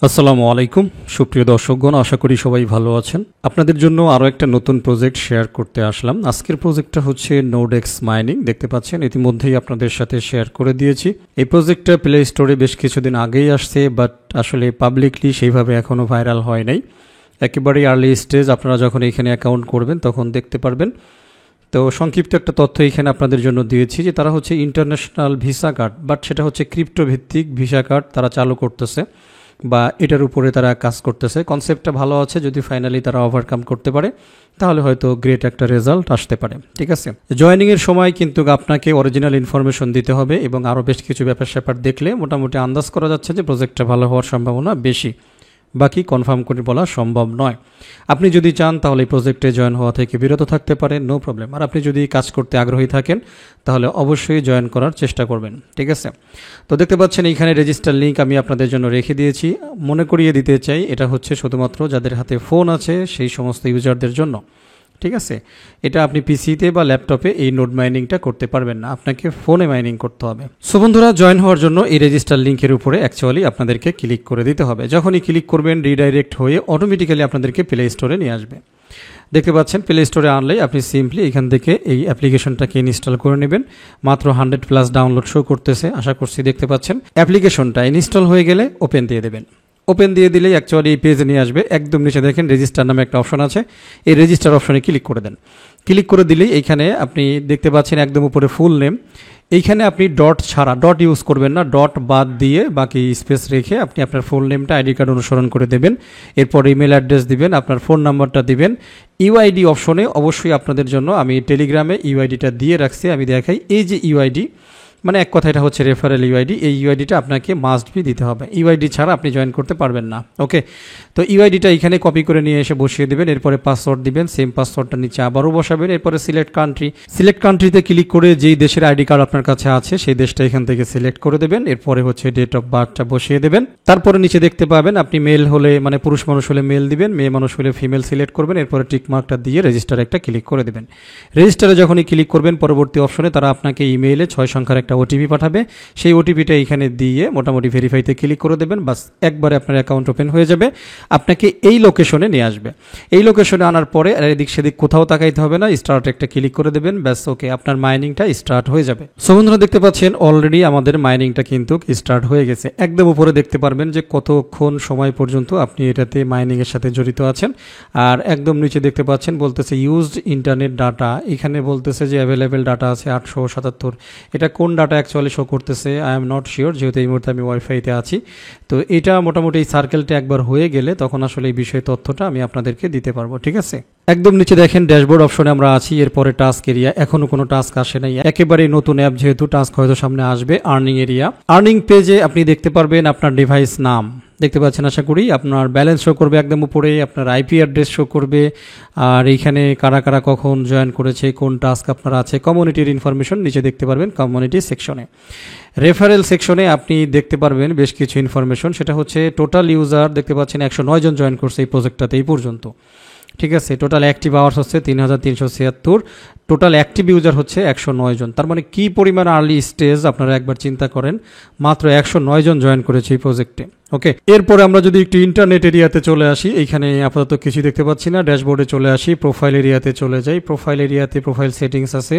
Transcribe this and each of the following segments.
আসসালামু আলাইকুম সুপ্রিয় দর্শকগণ, আশা করি সবাই ভালো আছেন। আপনাদের জন্য আরও একটা নতুন প্রজেক্ট শেয়ার করতে আসলাম। আজকের প্রজেক্টটা হচ্ছে নোডেক্স মাইনিং। দেখতে পাচ্ছেন ইতিমধ্যেই আপনাদের সাথে শেয়ার করে দিয়েছি। এই প্রজেক্টটা প্লে স্টোরে বেশ কিছুদিন আগেই আসছে, বাট আসলে পাবলিকলি সেইভাবে এখনও ভাইরাল হয় নাই। একেবারেই আর্লি স্টেজ। আপনারা যখন এখানে অ্যাকাউন্ট করবেন তখন দেখতে পারবেন। তো সংক্ষিপ্ত একটা তথ্য এখানে আপনাদের জন্য দিয়েছি যে তারা হচ্ছে ইন্টারন্যাশনাল ভিসা কার্ড, বাট সেটা হচ্ছে ক্রিপ্টো ভিত্তিক ভিসা কার্ড তারা চালু করতেছে বা এটার উপরে তারা কাজ করতেছে। কনসেপ্টটা ভালো আছে, যদি ফাইনালি তারা ওভারকাম করতে পারে তাহলে হয়তো গ্রেট একটা রেজাল্ট আসতে পারে। ঠিক আছে, জয়েনিংয়ের সময় কিন্তু আপনাকে অরিজিনাল ইনফরমেশন দিতে হবে এবং আরও বেশ কিছু ব্যাপার স্যাপার দেখলে মোটামুটি আন্দাজ করা যাচ্ছে যে প্রজেক্টটা ভালো হওয়ার সম্ভাবনা বেশি। বাকি কনফার্ম করে বলা সম্ভব নয়। আপনি যদি চান তাহলে এই প্রজেক্টে জয়েন হওয়া থেকে বিরত থাকতে পারেন, নো প্রবলেম। আর আপনি যদি কাজ করতে আগ্রহী থাকেন তাহলে অবশ্যই জয়েন করার চেষ্টা করবেন। ঠিক আছে, তো দেখতে পাচ্ছেন এইখানে রেজিস্টার লিঙ্ক আমি আপনাদের জন্য রেখে দিয়েছি। মনে করিয়ে দিতে চাই, এটা হচ্ছে শুধুমাত্র যাদের হাতে ফোন আছে সেই সমস্ত ইউজারদের জন্য। ঠিক আছে, এটা আপনি পিসিতে বা ল্যাপটপে এই নোড মাইনিংটা করতে পারবেন না, আপনাকে ফোনে মাইনিং করতে হবে। সো বন্ধুরা, জয়েন হওয়ার জন্য এই রেজিস্টার লিঙ্কের উপরে অ্যাকচুয়ালি আপনাদেরকে ক্লিক করে দিতে হবে। যখনই ক্লিক করবেন রিডাইরেক্ট হয়ে অটোমেটিক্যালি আপনাদেরকে প্লে স্টোরে নিয়ে আসবে। দেখতে পাচ্ছেন প্লে স্টোরে আনলেই আপনি সিম্পলি এখান থেকে এই অ্যাপ্লিকেশনটাকে ইনস্টল করে নেবেন। মাত্র 100+ ডাউনলোড শো করতেছে, আশা করছি দেখতে পাচ্ছেন। অ্যাপ্লিকেশনটা ইনস্টল হয়ে গেলে ওপেন দিয়ে দেবেন। ওপেন দিয়ে দিলেই অ্যাকচুয়ালি এই পেজে নিয়ে আসবে। একদম নিচে দেখেন রেজিস্টার নামে একটা অপশন আছে, এই রেজিস্টার অপশনে ক্লিক করে দেন। ক্লিক করে দিলেই এইখানে আপনি দেখতে পাচ্ছেন একদম উপরে ফুল নেম। এইখানে আপনি ডট ছাড়া, ডট ইউজ করবেন না, ডট বাদ দিয়ে বাকি স্পেস রেখে আপনি আপনার ফুল নেমটা আইডি কার্ড অনুসরণ করে দেবেন। এরপর ইমেল অ্যাড্রেস দিবেন, আপনার ফোন নাম্বারটা দিবেন। ইউআইডি অপশনে অবশ্যই আপনাদের জন্য আমি টেলিগ্রামে ইউআইডিটা দিয়ে রাখছি, আমি দেখাই। এই যে ইউআইডি, মানে এক কথা এটা হচ্ছে রেফারেল ইউআইডি, এই ইউআইডিটা আপনাকে মাস্ট বি দিতে হবে। ইউআইডি ছাড়া আপনি জয়েন করতে পারবেন না। ওকে, তো ইউআইডিটা এখানে কপি করে নিয়ে এসে বসিয়ে দেবেন। এরপরে পাসওয়ার্ড দিবেন, সেম পাসওয়ার্ডটা নিচে আবারও বসাবেন। এরপরে সিলেক্ট কান্ট্রি, সিলেক্ট কান্ট্রিতে ক্লিক করে যেই দেশের আইডি কার্ড আপনার কাছে আছে সেই দেশটা এখান থেকে সিলেক্ট করে দেবেন। এরপরে হচ্ছে ডেট অফ বার্থটা বসিয়ে দেবেন। তারপরে নিচে দেখতে পাবেন আপনি মেল হলে, মানে পুরুষ মানুষ হলে মেল দিবেন, মেয়ে মানুষ হলে ফিমেল সিলেক্ট করবেন। এরপরে টিকমার্কটা দিয়ে রেজিস্টারে একটা ক্লিক করে দেবেন। রেজিস্টারে যখনই ক্লিক করবেন পরবর্তী অপশনে তারা আপনাকে ইমেইলে 6 সংখ্যার একটা ওটিপি পাঠাবে। সেই ওটিপিটা এখানে দিয়ে মোটামুটি ভেরিফাইতে ক্লিক করে দেবেন, বাস একবারে আপনার অ্যাকাউন্ট ওপেন হয়ে যাবে। আপনাকে এই লোকেশনে নিয়ে আসবে। এই লোকেশনে আনার পরে আর এদিক সেদিক কোথাও তাকাইতে হবে না, স্টার্ট একটা ক্লিক করে দেবেন, ব্যাস ওকে, আপনার মাইনিংটা স্টার্ট হয়ে যাবে। সো বন্ধুরা, দেখতে পাচ্ছেন অলরেডি আমাদের মাইনিংটা কিন্তু স্টার্ট হয়ে গেছে। একদম উপরে দেখতে পারবেন যে কতক্ষণ সময় পর্যন্ত আপনি এটাতে মাইনিংয়ের সাথে জড়িত আছেন। আর একদম নিচে দেখতে পাচ্ছেন বলতেছে ইউজড ইন্টারনেট ডাটা, এখানে বলতেছে যে অ্যাভেলেবেল ডাটা আছে 877। এটা কোন ডাটা অ্যাকচুয়ালি শো করতেছে আই এম নট শিওর, যেহেতু এই মুহূর্তে আমি ওয়াইফাইতে আছি। তো এটা মোটামুটি এই সার্কেলটা একবার হয়ে গেলে তখন আসলে এই বিষয়ে তথ্যটা আমি আপনাদেরকে দিতে পারবো। ঠিক আছে, একদম নিচে দেখেন ড্যাশবোর্ড অপশনে আমরা আছি। এরপরে টাস্ক এরিয়া, এখনো কোনো টাস্ক আসে নাই, একেবারে নতুন অ্যাপ যেহেতু টাস্ক হয়তো সামনে আসবে। আর্নিং এরিয়া, আর্নিং পেজে আপনি দেখতে পারবেন আপনার ডিভাইস নাম দেখতে পাচ্ছেন, আশা করি আপনার ব্যালেন্স শো করবে একদম উপরে, আপনার আইপি অ্যাড্রেস শো করবে, আর এইখানে কারা কারা কখন জয়েন করেছে, কোন টাস্ক আপনার আছে। কমিউনিটির ইনফরমেশন নিচে দেখতে পারবেন কমিউনিটি সেকশনে। রেফারেল সেকশনে আপনি দেখতে পারবেন বেশ কিছু ইনফরমেশন, সেটা হচ্ছে টোটাল ইউজার দেখতে পাচ্ছেন 109 জন জয়েন করছে এই প্রজেক্টটাতে এই পর্যন্ত। ঠিক আছে, টোটাল অ্যাক্টিভ আওয়ার্স হচ্ছে 3376, টোটাল অ্যাক্টিভ ইউজার হচ্ছে 109 জন। তার মানে কি পরিমাণ আর্লি স্টেজ আপনারা একবার চিন্তা করেন, মাত্র 109 জন জয়েন করেছে এই প্রজেক্টে। ওকে, এরপরে আমরা যদি একটু ইন্টারনেট এরিয়াতে চলে আসি, এইখানে আপাতত কিছু দেখতে পাচ্ছি না, ড্যাশবোর্ডে চলে আসি, প্রোফাইল এরিয়াতে চলে যাই। প্রোফাইল এরিয়াতে প্রোফাইল সেটিংস আছে,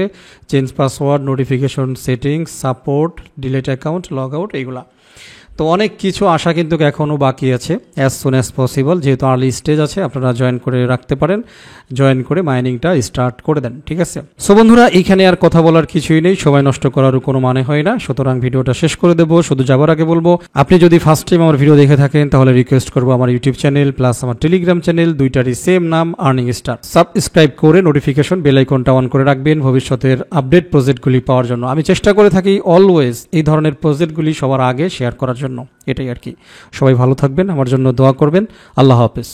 change password, notification settings, support, delete account, log out, এইগুলা। তো অনেক কিছু আসা কিন্তু এখনও বাকি আছে। অ্যাজ সুন অ্যাজ পসিবল, যেহেতু আর্লি স্টেজ আছে, আপনারা জয়েন করে রাখতে পারেন, জয়েন করে মাইনিংটা স্টার্ট করে দেন। ঠিক আছে, সো বন্ধুরা, এইখানে আর কথা বলার কিছুই নেই, সময় নষ্ট করারও কোনো মানে হয় না, সুতরাং ভিডিওটা শেষ করে দেবো। শুধু যাবার আগে বলবো, আপনি যদি ফার্স্ট টাইম আমার ভিডিও দেখে থাকেন তাহলে রিকোয়েস্ট করবো আমার ইউটিউব চ্যানেল প্লাস আমার টেলিগ্রাম চ্যানেল, দুইটারই সেম নাম আর্নিং স্টার, সাবস্ক্রাইব করে নোটিফিকেশন বেল আইকনটা অন করে রাখবেন ভবিষ্যতের আপডেট প্রজেক্টগুলি পাওয়ার জন্য। আমি চেষ্টা করে থাকি অলওয়েজ এই ধরনের প্রজেক্টগুলি সবার আগে শেয়ার করার জন্য, এটাই আর কি। সবাই ভালো থাকবেন, আমার জন্য দোয়া করবেন। আল্লাহ হাফেজ।